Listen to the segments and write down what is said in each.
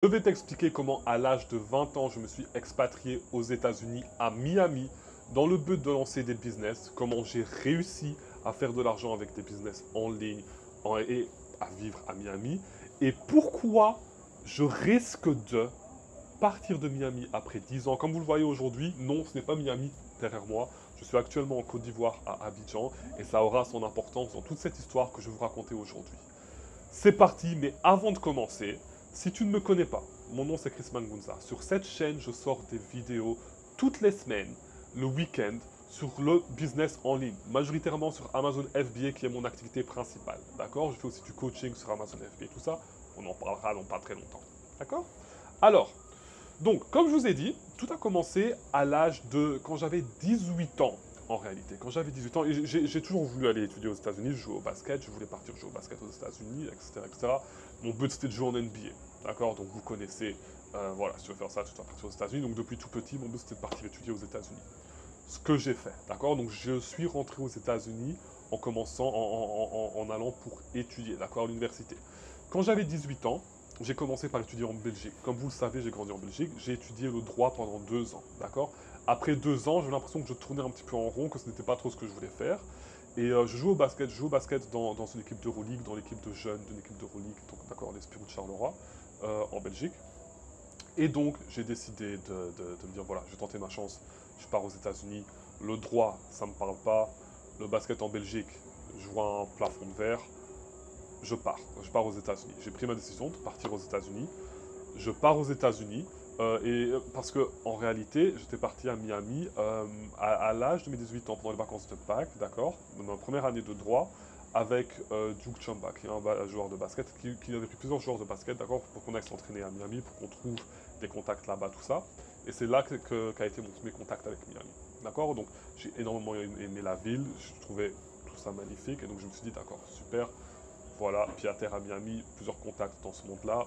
Je vais t'expliquer comment à l'âge de 20 ans, je me suis expatrié aux États-Unis, à Miami, dans le but de lancer des business, comment j'ai réussi à faire de l'argent avec des business en ligne et à vivre à Miami, et pourquoi je risque de partir de Miami après 10 ans. Comme vous le voyez aujourd'hui, non, ce n'est pas Miami derrière moi. Je suis actuellement en Côte d'Ivoire à Abidjan, et ça aura son importance dans toute cette histoire que je vais vous raconter aujourd'hui. C'est parti, mais avant de commencer, si tu ne me connais pas, mon nom c'est Chris Mangunza. Sur cette chaîne, je sors des vidéos toutes les semaines, le week-end, sur le business en ligne, majoritairement sur Amazon FBA qui est mon activité principale. D'accord? Je fais aussi du coaching sur Amazon FBA, tout ça. On en parlera dans pas très longtemps. D'accord? Alors, donc, comme je vous ai dit, tout a commencé à l'âge de quand j'avais 18 ans, en réalité. Quand j'avais 18 ans, et j'ai toujours voulu aller étudier aux États-Unis, je jouais au basket, je voulais partir jouer au basket aux États-Unis, etc., etc. Mon but c'était de jouer en NBA, d'accord? Donc vous connaissez, voilà, si tu veux faire ça, tu dois partir aux États-Unis. Donc depuis tout petit, mon but c'était de partir étudier aux États-Unis. Ce que j'ai fait, d'accord? Donc je suis rentré aux États-Unis en commençant, en allant pour étudier, d'accord, à l'université. Quand j'avais 18 ans, j'ai commencé par étudier en Belgique. Comme vous le savez, j'ai grandi en Belgique. J'ai étudié le droit pendant 2 ans, d'accord? Après 2 ans, j'ai l'impression que je tournais un petit peu en rond, que ce n'était pas trop ce que je voulais faire. Et je joue au basket dans une équipe d'Euroleague, dans l'équipe de jeunes d'une équipe d'Euroleague, donc d'accord, les Spirou de Charleroi, en Belgique. Et donc, j'ai décidé de me dire, voilà, je vais tenter ma chance, je pars aux États-Unis. Le droit, ça ne me parle pas. Le basket en Belgique, je vois un plafond de verre. Je pars aux États-Unis. J'ai pris ma décision de partir aux États-Unis. Je pars aux États-Unis parce que en réalité, j'étais parti à Miami à l'âge de mes 18 ans pendant les vacances de Pâques, d'accord, dans ma première année de droit avec Duke Chamba, qui est un joueur de basket, qui avait pris plusieurs joueurs de basket, d'accord, pour qu'on aille s'entraîner à Miami, pour qu'on trouve des contacts là-bas, tout ça. Et c'est là qu'a été mon premier contact avec Miami, d'accord. Donc j'ai énormément aimé la ville, je trouvais tout ça magnifique, et donc je me suis dit, d'accord, super, voilà, pied à terre à Miami, plusieurs contacts dans ce monde-là.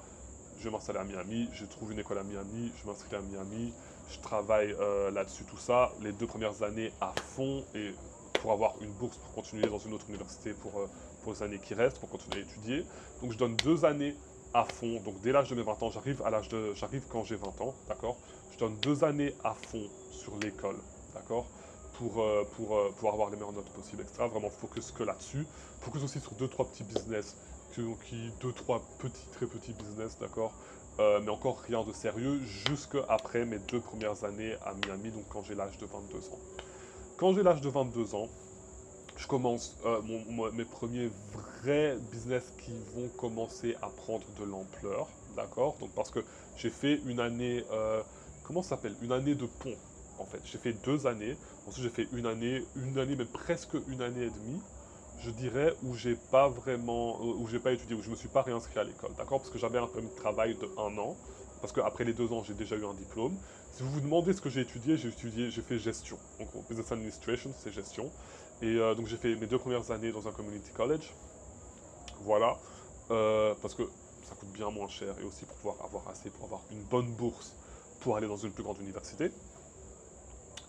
Je vais m'installer à Miami, je trouve une école à Miami, je m'inscris à Miami, je travaille là-dessus, tout ça, les 2 premières années à fond, et pour avoir une bourse pour continuer dans une autre université pour les années qui restent, pour continuer à étudier. Donc je donne 2 années à fond, donc dès l'âge de mes 20 ans, j'arrive quand j'ai 20 ans, d'accord. Je donne 2 années à fond sur l'école, d'accord, pour avoir les meilleures notes possibles, etc. Vraiment focus que là-dessus. Focus aussi sur 2-3 petits business, deux, trois petits, très petits business, d'accord, mais encore rien de sérieux, jusque après mes 2 premières années à Miami, donc quand j'ai l'âge de 22 ans. Quand j'ai l'âge de 22 ans, je commence mes premiers vrais business qui vont commencer à prendre de l'ampleur, d'accord, donc parce que j'ai fait une année, comment ça s'appelle, une année de pont, en fait. J'ai fait 2 années, ensuite j'ai fait une année, mais presque une année et demie, je dirais, où j'ai pas vraiment, où j'ai pas étudié, où je me suis pas réinscrit à l'école, d'accord, parce que j'avais un permis de travail de 1 an, parce qu'après les 2 ans, j'ai déjà eu un diplôme. Si vous vous demandez ce que j'ai fait gestion. Donc, business administration, c'est gestion. Et donc, j'ai fait mes 2 premières années dans un community college. Voilà. Parce que ça coûte bien moins cher et aussi pour pouvoir avoir assez, pour avoir une bonne bourse pour aller dans une plus grande université.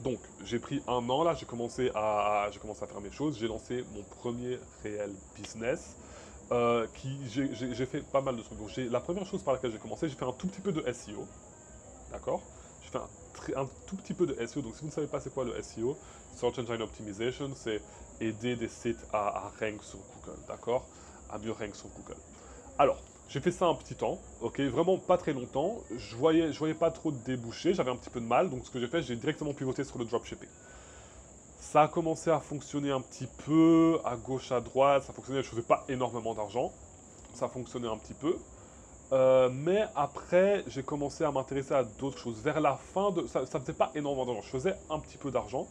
Donc, j'ai pris 1 an là, j'ai commencé à faire mes choses. J'ai lancé mon premier réel business. J'ai fait pas mal de trucs. Donc, la première chose par laquelle j'ai commencé, j'ai fait un tout petit peu de SEO. D'accord. J'ai fait un tout petit peu de SEO. Donc, si vous ne savez pas c'est quoi le SEO, Search Engine Optimization, c'est aider des sites à rank sur Google. D'accord. À mieux rank sur Google. Alors, j'ai fait ça un petit temps, ok, vraiment pas très longtemps. Je voyais pas trop de débouchés, j'avais un petit peu de mal. Donc, ce que j'ai fait, j'ai directement pivoté sur le dropshipping. Ça a commencé à fonctionner un petit peu, à gauche, à droite. Ça fonctionnait, je faisais pas énormément d'argent. Ça fonctionnait un petit peu. Mais après, j'ai commencé à m'intéresser à d'autres choses. Vers la fin de... Ça faisait pas énormément d'argent. Je faisais un petit peu d'argent.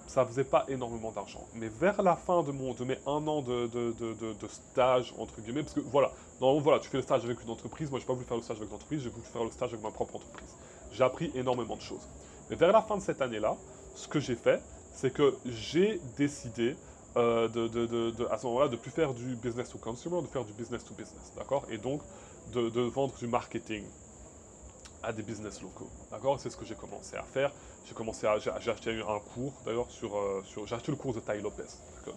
Ça faisait pas énormément d'argent. Mais vers la fin de mes 1 an de stage, entre guillemets, parce que voilà, normalement, voilà, tu fais le stage avec une entreprise. Moi, j'ai pas voulu faire le stage avec une entreprise, j'ai voulu faire le stage avec ma propre entreprise. J'ai appris énormément de choses. Mais vers la fin de cette année-là, ce que j'ai fait, c'est que j'ai décidé à ce moment-là de plus faire du business to consumer, de faire du business to business, d'accord. Et donc de vendre du marketing à des business locaux, d'accord. C'est ce que j'ai commencé à faire. J'ai acheté un cours d'ailleurs j'ai acheté le cours de Tai Lopez,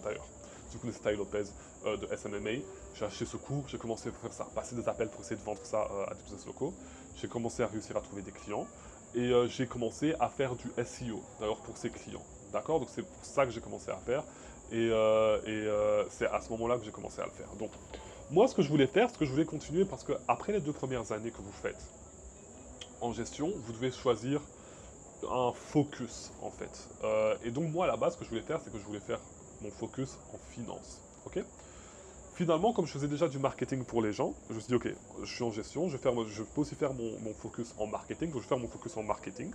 d'ailleurs. Si vous connaissez Tai Lopez de SMMA, j'ai acheté ce cours, j'ai commencé à faire ça, passer des appels pour essayer de vendre ça à des business locaux. j'ai commencé à réussir à trouver des clients et j'ai commencé à faire du SEO, d'ailleurs pour ces clients. D'accord? Donc c'est pour ça que j'ai commencé à faire c'est à ce moment-là que j'ai commencé à le faire. Donc moi, ce que je voulais faire, ce que je voulais continuer, parce que après les 2 premières années que vous faites en gestion, vous devez choisir un focus en fait. Et donc moi à la base, ce que je voulais faire, c'est que je voulais faire mon focus en finance. Ok? Finalement, comme je faisais déjà du marketing pour les gens, je me suis dit ok, je suis en gestion, je peux aussi faire mon focus en marketing, donc je vais faire mon focus en marketing.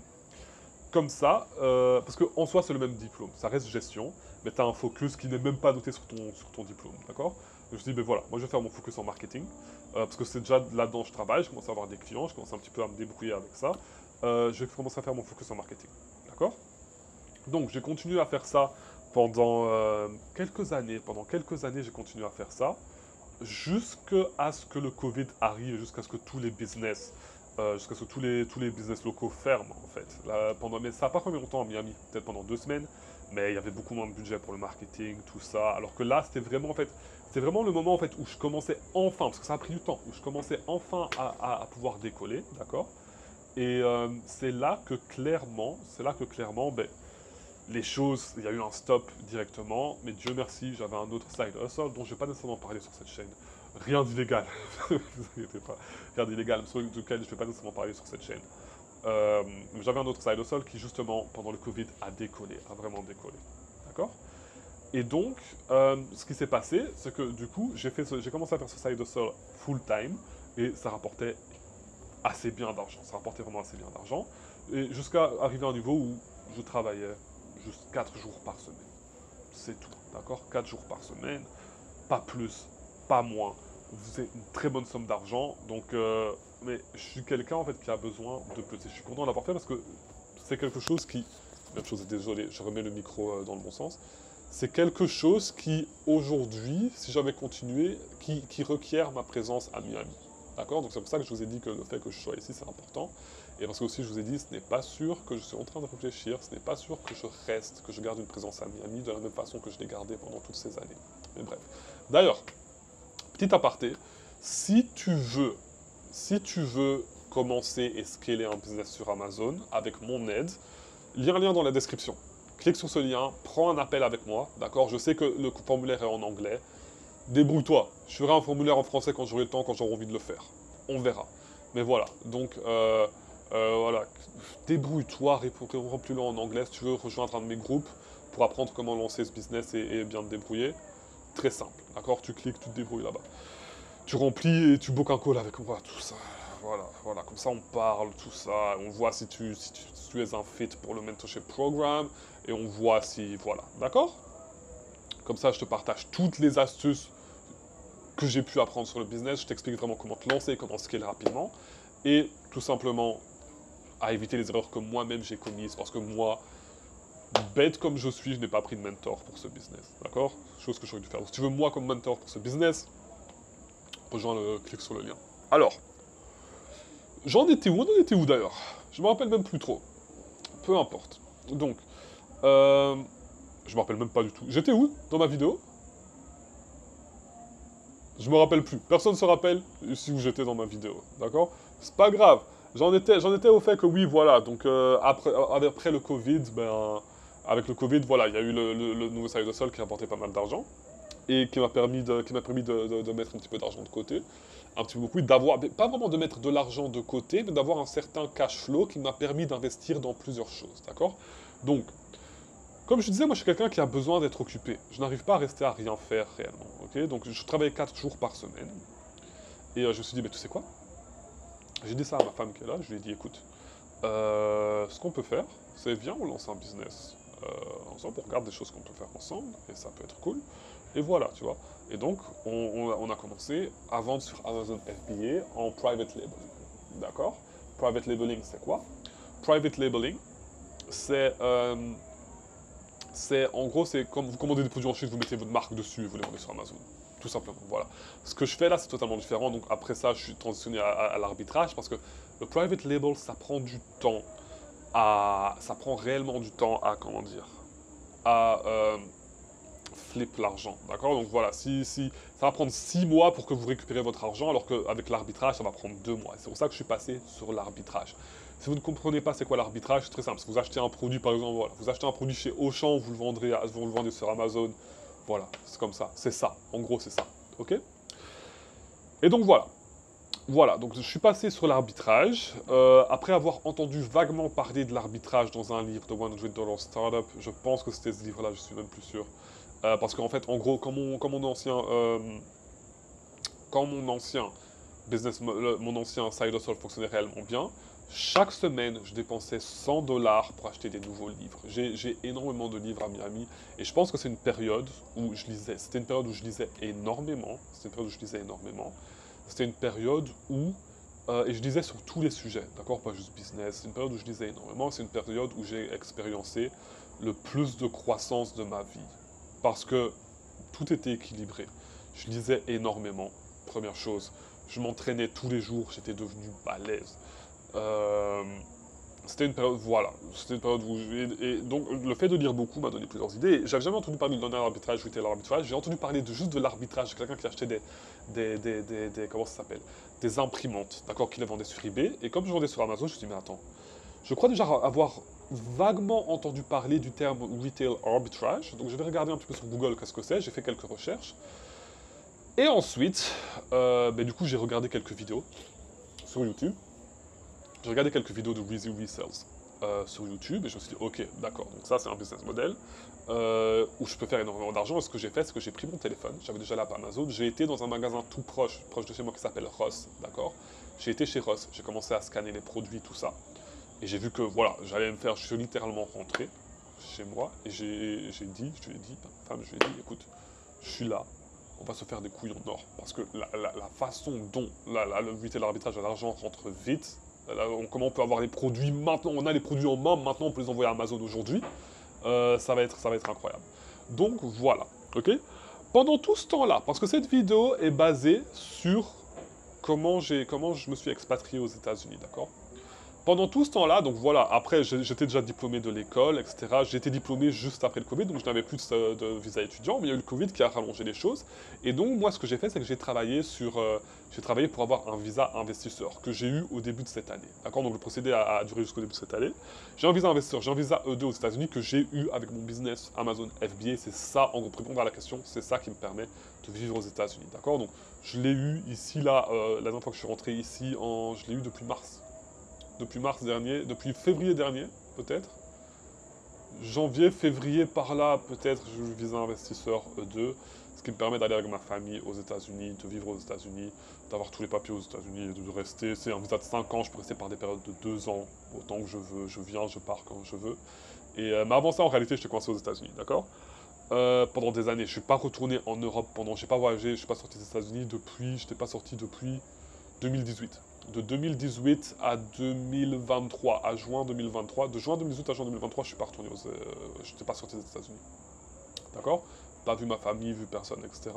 Comme ça, parce qu'en soi c'est le même diplôme, ça reste gestion, mais tu as un focus qui n'est même pas noté sur ton diplôme, d'accord? Je me suis dit, ben voilà, moi je vais faire mon focus en marketing, parce que c'est déjà là-dedans que je travaille, je commence à avoir des clients, je commence un petit peu à me débrouiller avec ça. Je vais commencer à faire mon focus en marketing, d'accord? Donc j'ai continué à faire ça pendant quelques années. Pendant quelques années, j'ai continué à faire ça jusqu'à ce que le Covid arrive, jusqu'à ce que tous les business, jusqu'à ce que tous les business locaux ferment en fait. Là, mais ça n'a pas pris longtemps à Miami, peut-être pendant 2 semaines, mais il y avait beaucoup moins de budget pour le marketing, tout ça. Alors que là, c'était vraiment le moment en fait où je commençais enfin, parce que ça a pris du temps, où je commençais enfin à pouvoir décoller, d'accord? Et c'est là que clairement, ben, les choses, il y a eu un stop directement, mais Dieu merci, j'avais un autre side hustle dont je ne vais pas nécessairement parler sur cette chaîne. Rien d'illégal, ne vous inquiétez pas, rien d'illégal, sur lequel je ne vais pas nécessairement parler sur cette chaîne. J'avais un autre side hustle qui justement, pendant le Covid, a décollé, a vraiment décollé. D'accord? Et donc, ce qui s'est passé, c'est que du coup, j'ai commencé à faire ce side hustle full time, et ça rapportait assez bien d'argent, ça rapportait vraiment assez bien d'argent, et jusqu'à arriver à un niveau où je travaillais juste 4 jours par semaine. C'est tout, d'accord? 4 jours par semaine, pas plus, pas moins. C'est une très bonne somme d'argent, donc mais je suis quelqu'un en fait qui a besoin de plus. Et je suis content d'avoir fait parce que c'est quelque chose qui, même chose, désolé, je remets le micro dans le bon sens. C'est quelque chose qui aujourd'hui, si j'avais continué, qui requiert ma présence à Miami. D'accord? Donc c'est pour ça que je vous ai dit que le fait que je sois ici, c'est important. Et parce que aussi je vous ai dit, ce n'est pas sûr que je suis en train de réfléchir, ce n'est pas sûr que je reste, que je garde une présence à Miami de la même façon que je l'ai gardée pendant toutes ces années. Mais bref. D'ailleurs, petit aparté, si tu veux commencer et scaler un business sur Amazon avec mon aide, il y a un lien dans la description. Clique sur ce lien, prends un appel avec moi, d'accord? Je sais que le formulaire est en anglais. Débrouille-toi. Je ferai un formulaire en français quand j'aurai le temps, quand j'aurai envie de le faire. On verra. Mais voilà. Donc, voilà. Débrouille-toi, remplis-le en anglais si tu veux rejoindre un de mes groupes pour apprendre comment lancer ce business et bien te débrouiller. Très simple, d'accord? Tu cliques, tu te débrouilles là-bas. Tu remplis et tu bookes un call avec moi, tout ça. Voilà, voilà, comme ça on parle, tout ça, on voit si tu es un fit pour le mentorship program, et on voit si, voilà, d'accord? Comme ça je te partage toutes les astuces que j'ai pu apprendre sur le business, je t'explique vraiment comment te lancer, comment scaler rapidement, et tout simplement à éviter les erreurs que moi-même j'ai commises, parce que moi, bête comme je suis, je n'ai pas pris de mentor pour ce business, d'accord? Chose que j'aurais dû faire. Donc, si tu veux moi comme mentor pour ce business, clique sur le lien. Alors, j'en étais où? On en était où d'ailleurs? Je me rappelle même plus trop. Peu importe. Donc, je me rappelle même pas du tout. J'étais où dans ma vidéo? Je me rappelle plus. Personne ne se rappelle ici où j'étais dans ma vidéo, d'accord? C'est pas grave. J'en étais au fait que oui, voilà. Donc après le Covid, avec le Covid, voilà, il y a eu le nouveau side hustle qui a apporté pas mal d'argent et qui m'a permis de mettre un petit peu d'argent de côté, un petit peu beaucoup, d'avoir, pas vraiment de mettre de l'argent de côté, mais d'avoir un certain cash flow qui m'a permis d'investir dans plusieurs choses, d'accord? Donc, comme je disais, moi je suis quelqu'un qui a besoin d'être occupé. Je n'arrive pas à rester à rien faire réellement, ok? Donc je travaillais 4 jours par semaine, et je me suis dit, mais tu sais quoi? J'ai dit ça à ma femme qui est là, je lui ai dit, écoute, ce qu'on peut faire, c'est viens, on lance un business ensemble, on regarde des choses qu'on peut faire ensemble, et ça peut être cool. Et voilà, tu vois. Et donc, on a commencé à vendre sur Amazon FBA en private labeling. D'accord? Private labeling, c'est quoi? Private labeling, en gros, c'est comme vous commandez des produits en Chine, vous mettez votre marque dessus et vous les vendez sur Amazon. Tout simplement, voilà. Ce que je fais là, c'est totalement différent. Donc après ça, je suis transitionné à l'arbitrage parce que le private label, ça prend du temps ça prend réellement du temps à, comment dire, à flip l'argent, d'accord? Donc voilà, si ça va prendre 6 mois pour que vous récupérez votre argent, alors qu'avec l'arbitrage, ça va prendre 2 mois. C'est pour ça que je suis passé sur l'arbitrage. Si vous ne comprenez pas c'est quoi l'arbitrage, c'est très simple. Si vous achetez un produit, par exemple, voilà, vous achetez un produit chez Auchan, vous le vendez sur Amazon, voilà, c'est comme ça, c'est ça, en gros c'est ça, ok? Et donc voilà. Voilà, donc je suis passé sur l'arbitrage. Après avoir entendu vaguement parler de l'arbitrage dans un livre de $100 Startup, je pense que c'était ce livre-là, je suis même plus sûr. Parce qu'en fait, en gros, quand mon ancien mon ancien side hustle fonctionnait réellement bien, chaque semaine, je dépensais $100 pour acheter des nouveaux livres. J'ai énormément de livres à Miami et je pense que c'est une période où je lisais. C'était une période où je lisais énormément. C'était une période où je lisais énormément. C'était une période où et je lisais sur tous les sujets, d'accord, pas juste business. C'est une période où je lisais énormément. C'est une période où j'ai expériencé le plus de croissance de ma vie parce que tout était équilibré. Je lisais énormément, première chose. Je m'entraînais tous les jours, j'étais devenu balèze. Euh, C'était une période, voilà, c'était une période où... Et donc, le fait de lire beaucoup m'a donné plusieurs idées. J'avais jamais entendu parler de l'arbitrage, retail arbitrage. J'ai entendu parler juste de l'arbitrage, quelqu'un qui achetait comment ça s'appelle? Des imprimantes, d'accord, qui les vendait sur eBay. Et comme je vendais sur Amazon, je me suis dit, mais attends, je crois déjà avoir vaguement entendu parler du terme retail arbitrage. Donc, je vais regarder un petit peu sur Google qu'est-ce que c'est. J'ai fait quelques recherches. Et ensuite, du coup, j'ai regardé quelques vidéos sur YouTube. J'ai regardé quelques vidéos de Weezy Resells sur YouTube et je me suis dit, ok, d'accord, donc ça c'est un business model où je peux faire énormément d'argent. Et ce que j'ai fait, c'est que j'ai pris mon téléphone, j'avais déjà l'app Amazon, j'ai été dans un magasin tout proche de chez moi qui s'appelle Ross, d'accord? J'ai été chez Ross, j'ai commencé à scanner les produits, tout ça. Et j'ai vu que, voilà, je suis littéralement rentré chez moi et je lui ai dit, écoute, je suis là, on va se faire des couilles en or. Parce que la façon dont le retail arbitrage à l'argent rentre vite, comment on peut avoir les produits maintenant, on a les produits en main, maintenant on peut les envoyer à Amazon aujourd'hui, ça va être incroyable. Donc voilà, ok? Pendant tout ce temps-là, parce que cette vidéo est basée sur comment je me suis expatrié aux États-Unis, d'accord? Pendant tout ce temps-là, donc voilà, après j'étais déjà diplômé de l'école, etc. J'ai été diplômé juste après le Covid, donc je n'avais plus de visa étudiant, mais il y a eu le Covid qui a rallongé les choses. Et donc moi ce que j'ai fait, c'est que j'ai travaillé pour avoir un visa investisseur que j'ai eu au début de cette année. D'accord? Donc le procédé a duré jusqu'au début de cette année. J'ai un visa investisseur, j'ai un visa E2 aux États-Unis que j'ai eu avec mon business Amazon FBA. C'est ça, en gros, pour répondre à la question, c'est ça qui me permet de vivre aux États-Unis. D'accord? Donc je l'ai eu ici, là, la dernière fois que je suis rentré ici, je l'ai eu depuis mars dernier, depuis février dernier, peut-être. Janvier, février, par là, peut-être, je vise un investisseur E2, ce qui me permet d'aller avec ma famille aux États-Unis, de vivre aux États-Unis, d'avoir tous les papiers aux États-Unis et de rester. C'est un visa de 5 ans, je peux rester par des périodes de 2 ans, autant que je veux. Je viens, je pars quand je veux. Et, mais avant ça, en réalité, j'étais coincé aux États-Unis, d'accord? Pendant des années, je suis pas retourné en Europe j'ai pas voyagé, je suis pas sorti des États-Unis j'étais pas sorti depuis 2018. De 2018 à 2023, à juin 2023. De juin 2018 à juin 2023, je suis pas retourné je n'étais pas sorti des États-Unis. D'accord? Pas vu ma famille, vu personne, etc.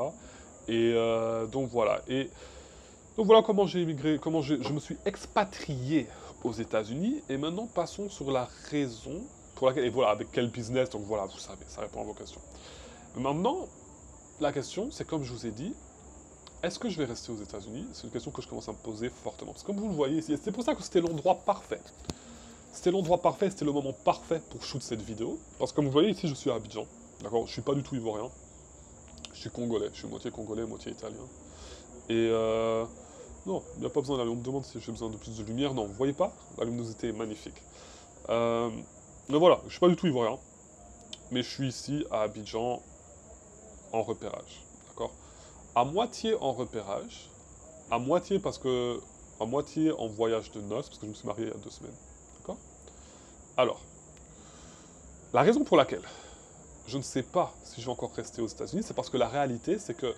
Et donc voilà. Et donc voilà comment j'ai immigré, je me suis expatrié aux États-Unis. Et maintenant, passons sur la raison pour laquelle, et voilà, avec quel business, donc voilà, vous savez, ça répond à vos questions. Mais maintenant, la question, c'est comme je vous ai dit, est-ce que je vais rester aux États-Unis? C'est une question que je commence à me poser fortement. Parce que comme vous le voyez ici, c'est pour ça que c'était l'endroit parfait. C'était l'endroit parfait, c'était le moment parfait pour shoot cette vidéo. Parce que comme vous voyez ici, je suis à Abidjan. D'accord? Je suis pas du tout ivoirien. Je suis congolais. Je suis moitié congolais, moitié italien. Et non, il n'y a pas besoin d'aller. On me demande si j'ai besoin de plus de lumière. Non, vous voyez pas? La luminosité est magnifique. Euh, mais voilà, je suis pas du tout ivoirien. Mais je suis ici à Abidjan en repérage. D'accord? À moitié en repérage, à moitié parce que, à moitié en voyage de noces, parce que je me suis marié il y a 2 semaines. D'accord? Alors, la raison pour laquelle je ne sais pas si je vais encore rester aux États-Unis, c'est parce que la réalité, c'est que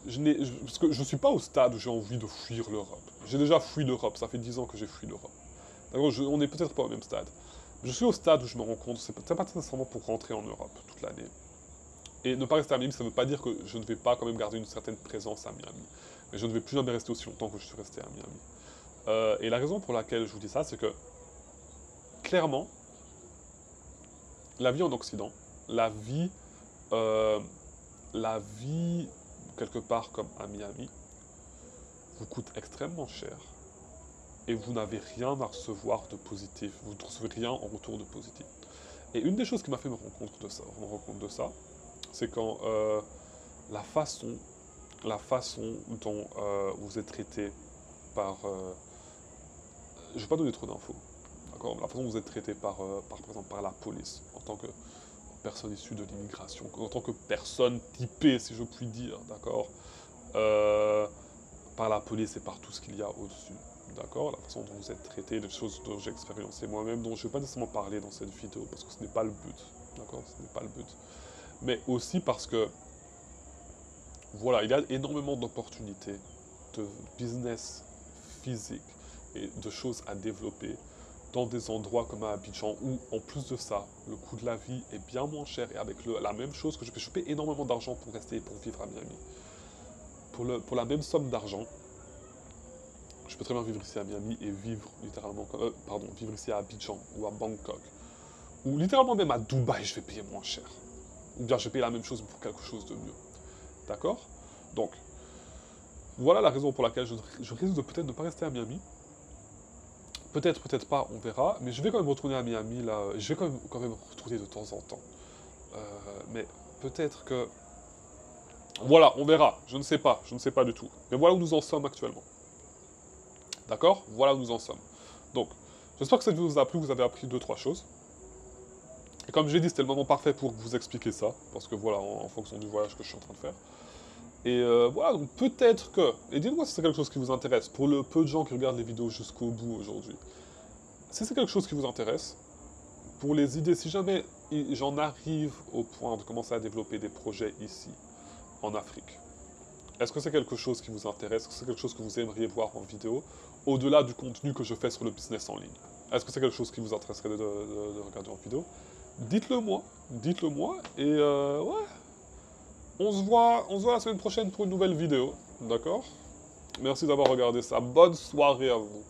parce que je ne suis pas au stade où j'ai envie de fuir l'Europe. J'ai déjà fui l'Europe, ça fait 10 ans que j'ai fui l'Europe. D'accord? On n'est peut-être pas au même stade. Je suis au stade où je me rends compte, c'est pas nécessairement pour rentrer en Europe toute l'année. Et ne pas rester à Miami, ça ne veut pas dire que je ne vais pas quand même garder une certaine présence à Miami. Mais je ne vais plus jamais rester aussi longtemps que je suis resté à Miami. Et la raison pour laquelle je vous dis ça, c'est que, clairement, la vie en Occident, la vie euh, la vie, quelque part comme à Miami, vous coûte extrêmement cher et vous n'avez rien à recevoir de positif. Vous ne recevez rien en retour de positif. Et une des choses qui m'a fait me rendre compte de ça, c'est quand la façon, la façon dont vous êtes traité par... je ne vais pas donner trop d'infos, d'accord? La façon dont vous êtes traité par exemple, par la police, en tant que personne issue de l'immigration, en tant que personne typée, si je puis dire, d'accord? Euh, Par la police et par tout ce qu'il y a au-dessus, d'accord? La façon dont vous êtes traité, les choses dont j'ai expérimenté moi-même, dont je ne vais pas nécessairement parler dans cette vidéo, parce que ce n'est pas le but, d'accord? Ce n'est pas le but. Mais aussi parce que, voilà, il y a énormément d'opportunités, de business physique et de choses à développer dans des endroits comme à Abidjan où, en plus de ça, le coût de la vie est bien moins cher et avec la même chose que je paie énormément d'argent pour rester et pour vivre à Miami. Pour la même somme d'argent, je peux très bien vivre ici à Miami et vivre littéralement, pardon, vivre ici à Abidjan ou à Bangkok. Ou littéralement même à Dubaï, je vais payer moins cher. Ou bien je vais payer la même chose pour quelque chose de mieux. D'accord? Donc, voilà la raison pour laquelle je risque de peut-être ne pas rester à Miami. Peut-être, peut-être pas, on verra. Mais je vais quand même retourner à Miami, là. Je vais quand même retourner de temps en temps. Mais peut-être que... Voilà, on verra. Je ne sais pas. Je ne sais pas du tout. Mais voilà où nous en sommes actuellement. D'accord? Voilà où nous en sommes. Donc, j'espère que cette vidéo vous a plu, vous avez appris 2-3 choses. Et comme j'ai dit, c'était le moment parfait pour vous expliquer ça, parce que voilà, en fonction du voyage que je suis en train de faire. Et voilà, donc peut-être que... Et dites-moi si c'est quelque chose qui vous intéresse, pour le peu de gens qui regardent les vidéos jusqu'au bout aujourd'hui. Si c'est quelque chose qui vous intéresse, pour les idées, si jamais j'en arrive au point de commencer à développer des projets ici, en Afrique, est-ce que c'est quelque chose qui vous intéresse? Est-ce que c'est quelque chose que vous aimeriez voir en vidéo, au-delà du contenu que je fais sur le business en ligne? Est-ce que c'est quelque chose qui vous intéresserait de regarder en vidéo? Dites-le moi, et ouais, on se voit la semaine prochaine pour une nouvelle vidéo, d'accord? Merci d'avoir regardé ça, bonne soirée à vous.